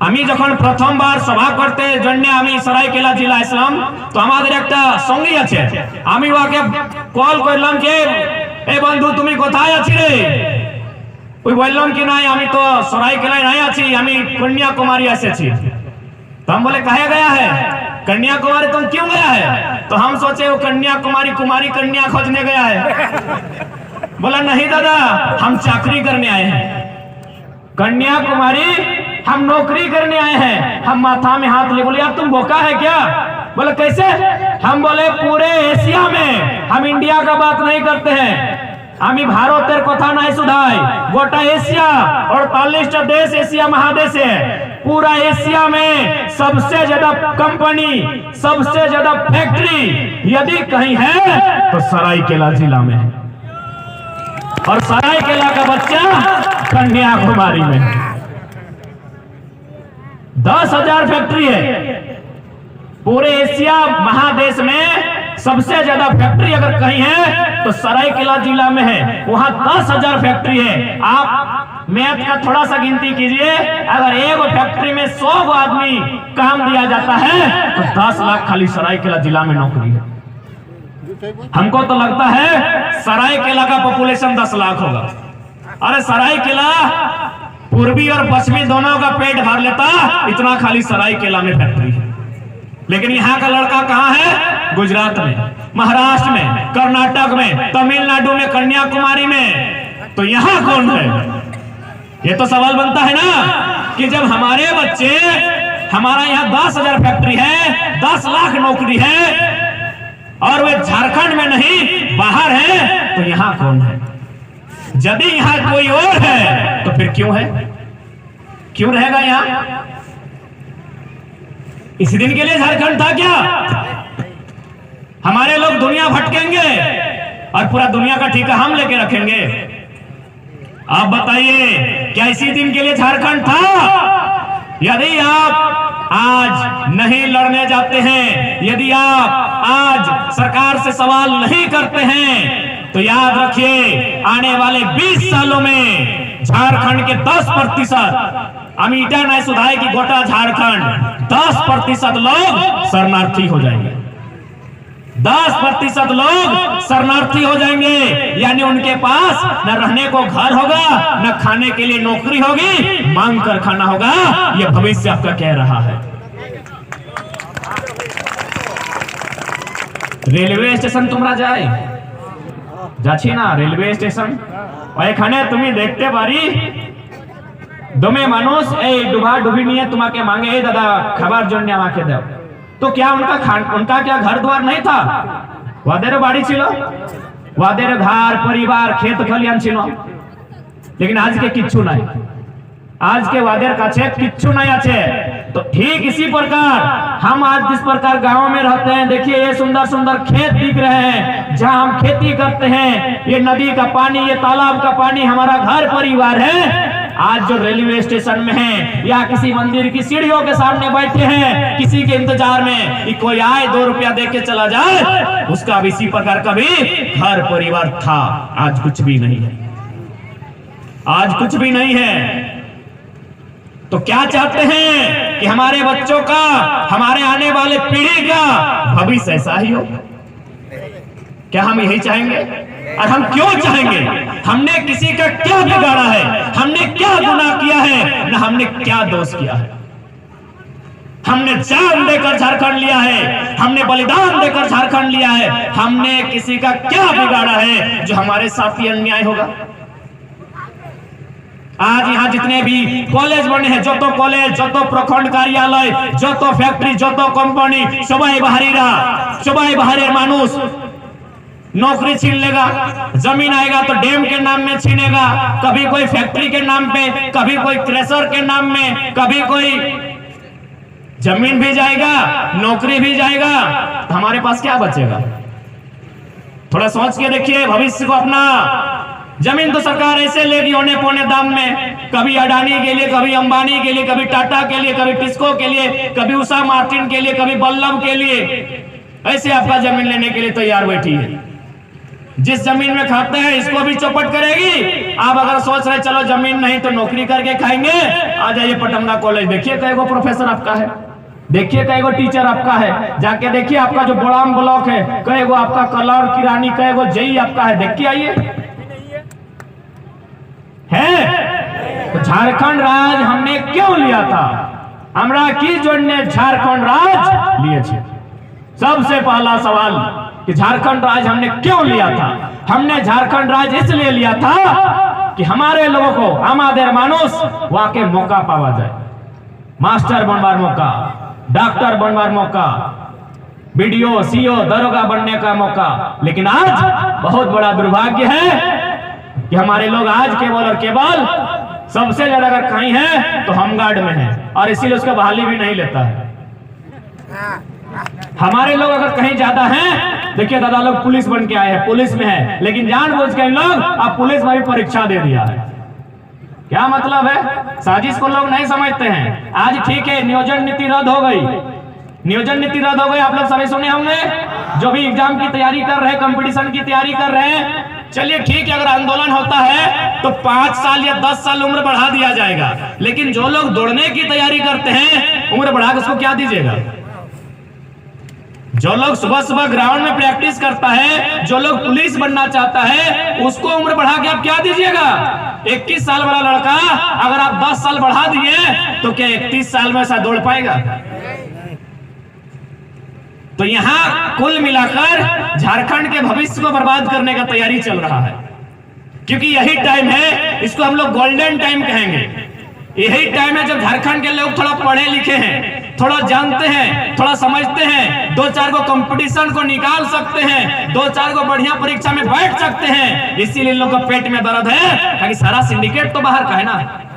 আমি যখন প্রথমবার সভা করতে জন্য আমি সরাইকেলা জেলা আসলাম, তো আমাদের একটা সঙ্গী আছে, আমি ওকে কল করলাম যে এই বন্ধু তুমি কোথায় আছি রে? ওই বললাম कि नहीं আমি তো সরাইকেলায় নাই আছি, আমি कन्याकुमारी এসেছি। तो हम बोले कहे गया है? कन्याकुमारी तुम क्यों गया है? तो हम सोचे वो कन्याकुमारी कुमारी कन्या खोजने गया है। बोला नहीं दादा, हम चाकरी करने आए हैं। कन्याकुमारी हम नौकरी करने आए हैं। हम माथा में हाथ ले बोले यार तुम बोका है क्या? बोले कैसे? हम बोले पूरे एशिया में हम इंडिया का बात नहीं करते हैं, আমি ভারতের কথা নাই শুধাই, গোটা एशिया 48 देश एशिया महादेश है, पूरा एशिया में सबसे ज्यादा कंपनी, सबसे ज्यादा फैक्ट्री यदि कहीं है तो सरायकेला जिला में है, और सरायकेला का बच्चा कन्याकुमारी में। 10,000 फैक्ट्री है पूरे एशिया महादेश में। सबसे ज्यादा फैक्ट्री अगर कहीं है तो सरायकेला जिला में है, वहां 10,000 फैक्ट्री है। आप मैथ का थोड़ा सा गिनती कीजिए, अगर एक फैक्ट्री में 100 आदमी काम दिया जाता है तो 10 लाख खाली सरायकेला जिला में नौकरी है। हमको तो लगता है सरायकेला का पॉपुलेशन 10 लाख होगा। अरे सरायकेला पूर्वी और पश्चिमी दोनों का पेट भर लेता, इतना खाली सरायकेला में फैक्ट्री है। लेकिन यहाँ का लड़का कहाँ है? गुजरात में, महाराष्ट्र में, कर्नाटक में, तमिलनाडु में, कन्याकुमारी में। तो यहाँ कौन है? ये तो सवाल बनता है ना कि जब हमारे बच्चे, हमारा यहाँ 10,000 फैक्ट्री है, 10 लाख नौकरी है, और वे झारखंड में नहीं बाहर है, तो यहाँ कौन है? यदि यहाँ कोई और है तो फिर क्यों है? क्यों रहेगा यहाँ? इस दिन के लिए झारखंड था क्या? हमारे लोग दुनिया भटकेंगे और पूरा दुनिया का ठेका हम लेके रखेंगे? आप बताइए, क्या इसी दिन के लिए झारखंड था? यदि आप आज नहीं लड़ने जाते हैं, यदि आप आज सरकार से सवाल नहीं करते हैं, तो याद रखिए आने वाले 20 सालों में झारखंड के 10%, अमीटा नहीं सुधाए कि गोटा झारखंड 10% लोग शरणार्थी हो जाएंगे। 10% लोग शरणार्थी हो जाएंगे, यानी उनके पास न रहने को घर होगा, न खाने के लिए नौकरी होगी, मांग कर खाना होगा। यह भविष्य आपका कह रहा है। रेलवे स्टेशन तुम्हारा जाए যাচ্ছি না, রেলওয়ে স্টেশন ওইখানে তুমি দেখতে পারি দমে মানুষ এই ডুবা ডুবি নিয়ে তোমাকে मांगे, এই দাদা খাবার জন্য আমাকে দাও। तो क्या उनका क्या घर द्वार नहीं था? ওদের বাড়ি ছিল, ওদের घर परिवार खेत खलियान ছিল, लेकिन आज के किच्छु नहीं। आज के ওদের কাছে किच्छु नहीं আছে। तो ठीक इसी प्रकार हम आज जिस प्रकार गांव में रहते हैं, देखिए ये सुंदर सुंदर खेत दिख रहे हैं जहां हम खेती करते हैं, ये नदी का पानी, ये तालाब का पानी हमारा घर परिवार है। आज जो रेलवे स्टेशन में है या किसी मंदिर की सीढ़ियों के सामने बैठे हैं किसी के इंतजार में कि कोई आए 2 रुपया दे के चला जाए, उसका भी इसी प्रकार का भी घर परिवार था। आज कुछ भी नहीं है, आज कुछ भी नहीं है। तो क्या चाहते हैं कि हमारे बच्चों का, हमारे आने वाले पीढ़ी का भविष्य ऐसा ही हो? क्या हम यही चाहेंगे? और हम क्यों चाहेंगे? हमने किसी का क्या बिगाड़ा है? हमने क्या गुनाह किया है? न हमने क्या दोष किया है? हमने जान देकर झारखंड लिया है, हमने बलिदान देकर झारखंड लिया है। हमने किसी का क्या बिगाड़ा है जो हमारे साथ ही अन्याय होगा? आज यहाँ जितने भी कॉलेज बने हैं, जो तो कॉलेज, जो तो प्रखंड कार्यालय, जो तो फैक्ट्री, जो तो कंपनी, सबाई बाहरीरा, सबाई बाहरी मानुष नौकरी छीन लेगा। जमीन आएगा तो डैम के नाम में छीनेगा, कभी कोई फैक्ट्री के नाम पे, कभी कोई क्रेशर के नाम में, कभी कोई जमीन भी जाएगा, नौकरी भी जाएगा। तो हमारे पास क्या बचेगा? थोड़ा सोच के देखिए भविष्य को अपना। जमीन तो सरकार ऐसे लेगी औने पौने दाम में, कभी अडानी के लिए, कभी अंबानी के लिए, कभी टाटा के लिए, कभी टिस्को के लिए, कभी उषा मार्टिन के लिए, कभी बल्लभ के लिए, ऐसे आपका जमीन लेने के लिए तैयार बैठी है। जिस जमीन में खाते हैं इसको भी चौपट करेगी। आप अगर सोच रहे चलो जमीन नहीं तो नौकरी करके खाएंगे, आ जाइए पटमदा कॉलेज, देखिए कई गो प्रोफेसर आपका है, देखिए कई गो टीचर आपका है, जाके देखिए आपका जो बोड़ाम ब्लॉक है कई गो आपका कलर किरानी कई गो जेई आपका है, देख के आइए है। तो झारखंड राज हमने क्यों लिया था? हमरा की जोड़ने झारखंड राज लिए थे। सबसे पहला सवाल कि झारखंड राज हमने क्यों लिया था? हमने झारखंड राज इसलिए लिया था कि हमारे लोगों को हमारे मानुष वाके मौका पावा जाए, मास्टर बनवार मौका, डॉक्टर बनवार मौका, बीडीओ सीओ दरोगा बनने का मौका। लेकिन आज बहुत बड़ा दुर्भाग्य है कि हमारे लोग आज केवल और केवल सबसे ज्यादा अगर कहीं है तो होमगार्ड में है, और इसीलिए उसका बहाली भी नहीं लेता है। हमारे लोग अगर कहीं ज्यादा हैं, देखिए दादा लोग पुलिस बन के आए हैं, पुलिस में है, लेकिन जानबूझ के इन लोग अब पुलिस में भी परीक्षा दे दिया है। क्या मतलब है? साजिश को लोग नहीं समझते हैं। आज ठीक है नियोजन नीति रद्द हो गई, नियोजन नीति रद्द हो गई, आप लोग सभी सुने होंगे। जो भी एग्जाम की तैयारी कर रहे हैं, कंपटीशन की तैयारी कर रहे हैं, चलिए ठीक है, अगर आंदोलन होता है तो 5 साल या 10 साल उम्र बढ़ा दिया जाएगा। लेकिन जो लोग दौड़ने की तैयारी करते हैं उम्र बढ़ा के उसको क्या दीजिएगा? जो लोग सुबह सुबह ग्राउंड में प्रैक्टिस करता है, जो लोग पुलिस बनना चाहता है, उसको उम्र बढ़ा के आप क्या दीजिएगा? 21 साल वाला लड़का अगर आप 10 साल बढ़ा दिए तो क्या 31 साल में ऐसा दौड़ पाएगा? तो यहां कुल मिलाकर झारखंड के भविष्य को बर्बाद करने का तैयारी चल रहा है, क्योंकि यही टाइम है, इसको हम लोग गोल्डन टाइम कहेंगे। यही टाइम है जब झारखंड के लोग थोड़ा पढ़े लिखे हैं, थोड़ा जानते हैं, थोड़ा समझते हैं, 2-4 को कंपटीशन को निकाल सकते हैं, 2-4 को बढ़िया परीक्षा में बैठ सकते हैं। इसीलिए इन लोग का पेट में दर्द है, क्योंकि सारा सिंडिकेट तो बाहर का है ना,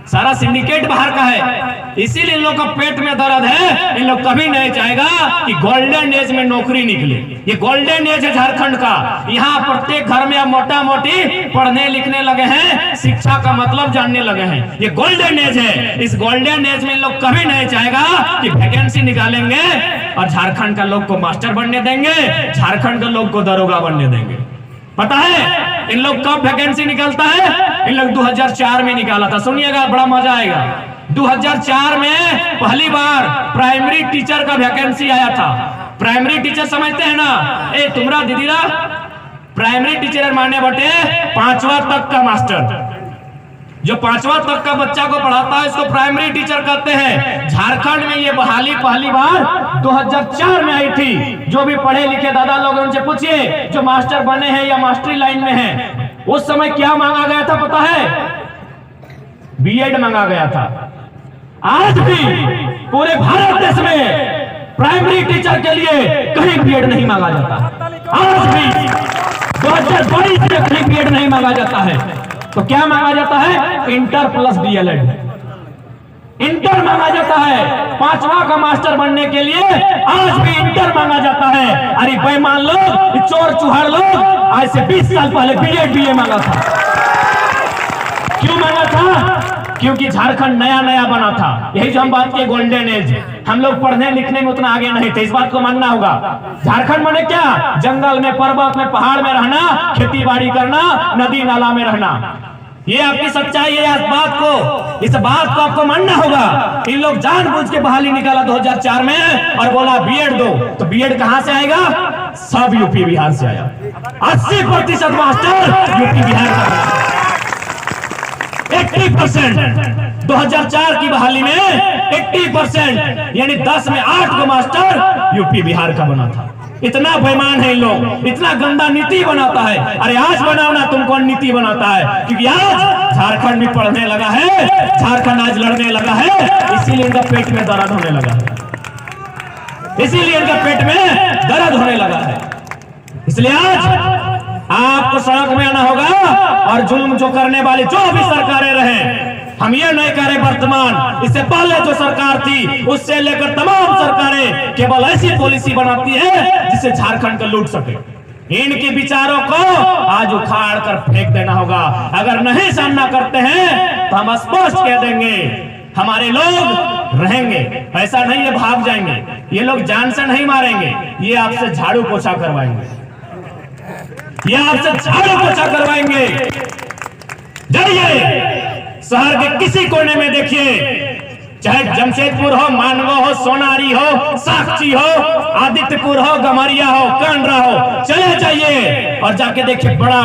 सारा सिंडिकेट बाहर का है, इसीलिए इन लोग का पेट में दर्द है। इन लोग कभी नहीं चाहेगा कि गोल्डन एज में नौकरी निकले। ये गोल्डन एज है झारखंड का। यहाँ प्रत्येक घर में अब मोटा मोटी पढ़ने लिखने लगे हैं, शिक्षा का मतलब जानने लगे हैं। ये गोल्डन एज है। इस गोल्डन एज में इन लोग कभी नहीं चाहेगा कि वैकेंसी निकालेंगे और झारखंड का लोग को मास्टर बनने देंगे, झारखंड के लोग को दरोगा बनने देंगे। पता है इन लोग कब वैकेंसी निकलता है? इन लोग 2004 में निकाला था। सुनिएगा, बड़ा मजा आएगा। 2004 में पहली बार प्राइमरी टीचर का वैकेंसी आया था। प्राइमरी टीचर समझते हैं ना? ए तुमरा दीदीरा प्राइमरी टीचर माने बटे 5वां तक का मास्टर, जो 5वां तक का बच्चा को पढ़ाता है इसको प्राइमरी टीचर कहते हैं। झारखंड में ये बहाली पहली बार 2004 में आई थी। जो भी पढ़े लिखे दादा लोग उनसे पूछिए, जो मास्टर बने हैं या मास्टरी लाइन में हैं, उस समय क्या मांगा गया था पता है? बीएड मांगा गया था। आज भी पूरे भारत देश में प्राइमरी टीचर के लिए कहीं बीएड नहीं मांगा जाता। आज भी 2022 में कहीं बीएड नहीं मांगा जाता है। तो क्या मांगा जाता है? Inter plus DElEd. इंटर मांगा जाता है। 5वां का मास्टर बनने के लिए आज भी इंटर मांगा जाता है। अरे बेईमान लोग, चोर चुहार लोग, आज से 20 साल पहले बीएड बीए मांगा था। क्यों मांगा था? क्योंकि झारखंड नया नया बना था। यही जो हम बात किए गोल्डन एज, हम लोग पढ़ने लिखने में उतना आगे नहीं थे, इस बात को मानना होगा। झारखंड माने क्या? जंगल में, पर्वत में, पहाड़ में रहना, खेती बाड़ी करना, नदी नाला में रहना। ये आपकी सच्चाई है। इस बात को आपको मानना होगा। इन लोग जानबूझ के बहाली निकाला 2004 में और बोला बीएड दो, तो बीएड कहां से आएगा? सब यूपी बिहार से आया। 80% मास्टर यूपी बिहार का, 80%। 2004 की बहाली में 80% यानी 10 में 8 को मास्टर यूपी बिहार का बना था। इतना बेईमान है इन लोग, इतना गंदा नीति बनाता है। अरे आज बनाओ ना, तुम कौन नीति बनाता है? क्योंकि आज झारखंड भी पढ़ने लगा है, झारखंड आज लड़ने लगा है, इसीलिए इनका पेट में दर्द होने लगा है, इसीलिए इनका पेट में दर्द होने लगा है। इसलिए आज आपको सड़क में आना होगा और जुल्म जो करने वाली जो भी सरकारें रहे, हम ये नहीं कह रहे वर्तमान, इससे पहले जो सरकार थी उससे लेकर तमाम सरकारें केवल ऐसी पॉलिसी बनाती है जिससे झारखंड को लूट सके। इनके विचारों को आज उखाड़ कर फेंक देना होगा। अगर नहीं सामना करते हैं तो हम स्पष्ट कह देंगे हमारे लोग रहेंगे, ऐसा नहीं है भाग जाएंगे। ये लोग जान से नहीं मारेंगे, ये आपसे झाड़ू पोछा करवाएंगे। ये आपसे झाड़ू पोछा करवाएंगे। जाइए शहर के किसी कोने में देखिए, चाहे जमशेदपुर हो, मानवा हो, सोनारी हो, साक्षी हो, आदित्यपुर हो, गमरिया हो, कांडरा हो, चले जाइए और जाके देखिए बड़ा